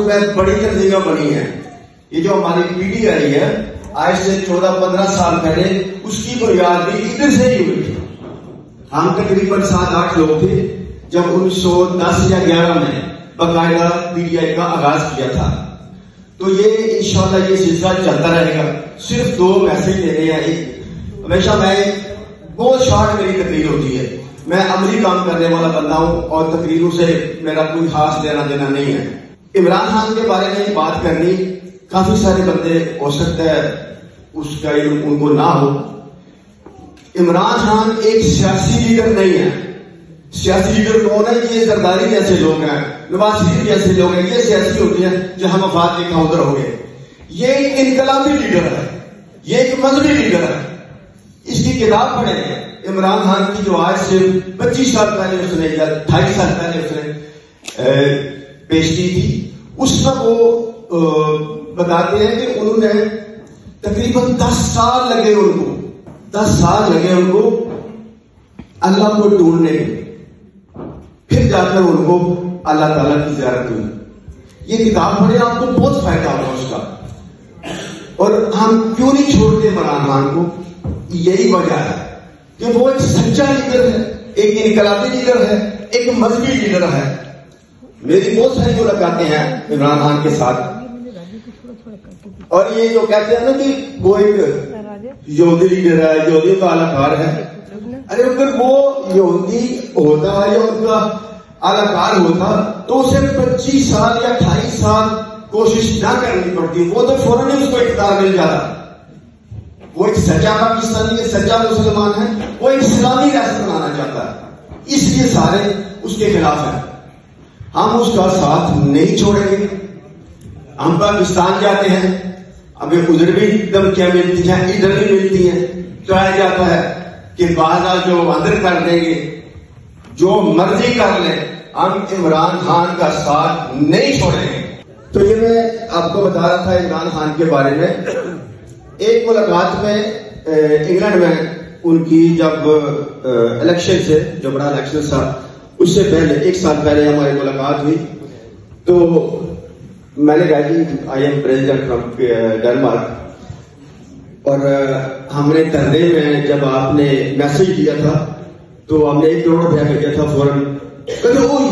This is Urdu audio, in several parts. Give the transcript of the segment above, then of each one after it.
ملک میں بڑی تنظیمیں بنی ہیں. یہ جو ہماری پیڑھی آئی ہے آج سے 14-15 سال پہلے اس کی بنیاد بھی ادھر سے ہی ہوئی تھی. ہم تقریباً 7-8 لوگ تھے جب 1910 یا 11 میں باقاعدہ PTI کا آغاز کیا تھا. تو یہ انشاءاللہ یہ سلسلہ چلتا رہے گا. صرف 2 میسج دینے ہیں. ہمیشہ میں بہت شارٹ میری تقریر ہوتی ہے. میں عملی کام کرنے والا بندہ ہوں اور تقریروں سے میرا کوئی خاص لینا دینا نہیں ہے. عمران خان کے بارے میں بات کرنی کافی سارے بندے ہو سکتا ہے اس کا علم ان کو نہ ہو. عمران خان ایک سیاسی لیڈر نہیں ہے. سیاسی لیڈر کون ہے؟ یہ زرداری جیسے لوگ ہیں, نواز شریف جیسے لوگ ہیں, یہ سیاسی ہوتے ہیں جو ہم وفات کے کاؤنٹر ہو گئے. یہ ایک انقلابی لیڈر ہے, یہ ایک مذہبی لیڈر ہے. اس کی کتاب پڑھیں عمران خان کی جو آج سے 25 سال پہلے اس نے یا 28 سال پہلے اس نے پیش کی تھی. اس میں وہ بتاتے ہیں کہ انہوں نے تقریباً 10 سال لگے ان کو اللہ کو ڈھونڈنے میں, پھر جا کر ان کو اللہ تعالیٰ کی زیارت ہوئی. یہ کتاب پڑھیں, آپ کو بہت فائدہ ہوگا اس کا. اور ہم کیوں نہیں چھوڑتے عمران خان کو؟ یہی وجہ ہے کہ وہ ایک سچا لیڈر ہے, ایک انقلابی لیڈر ہے, ایک مذہبی لیڈر ہے. میری بہت ساری ملاقاتیں ہیں عمران خان کے ساتھ. اور یہ جو کہتے ہیں نا کہ وہ ایک یہودی لیڈر ہے, یہودی کا اعلی کار ہے. ارے اگر وہ یہودی ہوتا یا ان کا اعلی کار ہوتا تو اسے 25 سال یا 28 سال کوشش نہ کرنی پڑتی. وہ تو فوراً ہی اس کو اقتدار مل جاتا. وہ ایک سچا پاکستانی ہے, سچا مسلمان ہے, وہ ایک اسلامی ریاست بنانا چاہتا ہے. اس لیے سارے اس کے خلاف ہیں. ہم اس کا ساتھ نہیں چھوڑیں گے. ہم پاکستان جاتے ہیں, ہمیں ادھر بھی دھمکیاں ملتی ہیں, ادھر بھی ملتی ہیں. کہا جاتا ہے کہ بعض جو اندر کر دیں گے, جو مرضی کر لیں, ہم عمران خان کا ساتھ نہیں چھوڑیں گے. تو یہ میں آپ کو بتا رہا تھا عمران خان کے بارے میں. ایک ملاقات میں انگلینڈ میں ان کی جب الیکشن سے, جو بڑا الیکشن تھا اس سے پہلے 1 سال پہلے ہماری ملاقات ہوئی. تو میں نے کہا کہ I am president from Denmark, اور ہم نے دھرنے میں جب آپ نے میسج دیا تھا تو ہم نے 1 کروڑ روپیہ بھیجا تھا فوراً. انہوں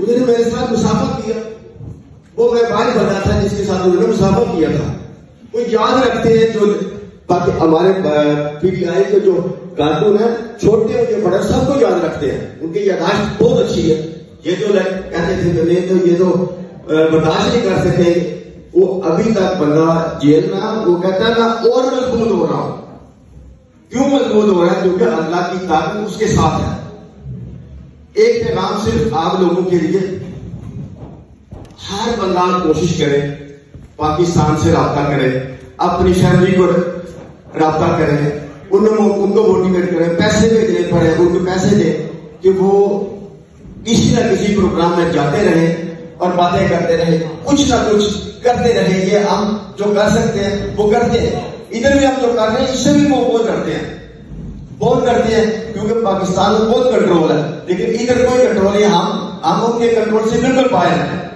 نے میرے ساتھ مسافہ کیا. وہ میں باہر بتا تھا جس کے ساتھ انہوں نے مسافہ کیا تھا. وہ یاد رکھتے ہیں جو ہمارے PTI کے جو کارکن ہیں, چھوٹے ہو یا بڑے, سب کو یاد رکھتے ہیں. ان کی یاداشت بہت اچھی ہے. یہ جو کہتے تھے کہ نہیں تو یہ تو برداشت نہیں کر سکتے, وہ ابھی تک بندہ جیل میں, وہ کہتا ہے میں اور مضبوط ہو رہا ہوں. کیوں مضبوط ہو رہا ہے؟ کیونکہ اللہ کی طاقت اس کے ساتھ ہے. ایک پیغام صرف آپ لوگوں کے لیے, ہر بندہ کوشش کرے پاکستان سے رابطہ کرے, اپنی فیملی کو رابطہ کرے, ان کو موٹیویٹ کرے, پیسے بھیجنے پڑے ان کو پیسے دے کہ وہ کسی نہ کسی پروگرام میں جاتے رہے اور باتیں کرتے رہے, کچھ نہ کچھ کرتے رہے. یہ ہم جو کر سکتے ہیں وہ کرتے ہیں. ادھر بھی ہم جو کر رہے ہیں اس سے بھی وہ بہت کرتے ہیں کیونکہ پاکستان میں بہت کنٹرول ہے, لیکن ادھر کوئی کنٹرول نہیں. ہم ان کے کنٹرول سے بالکل باہر ہیں.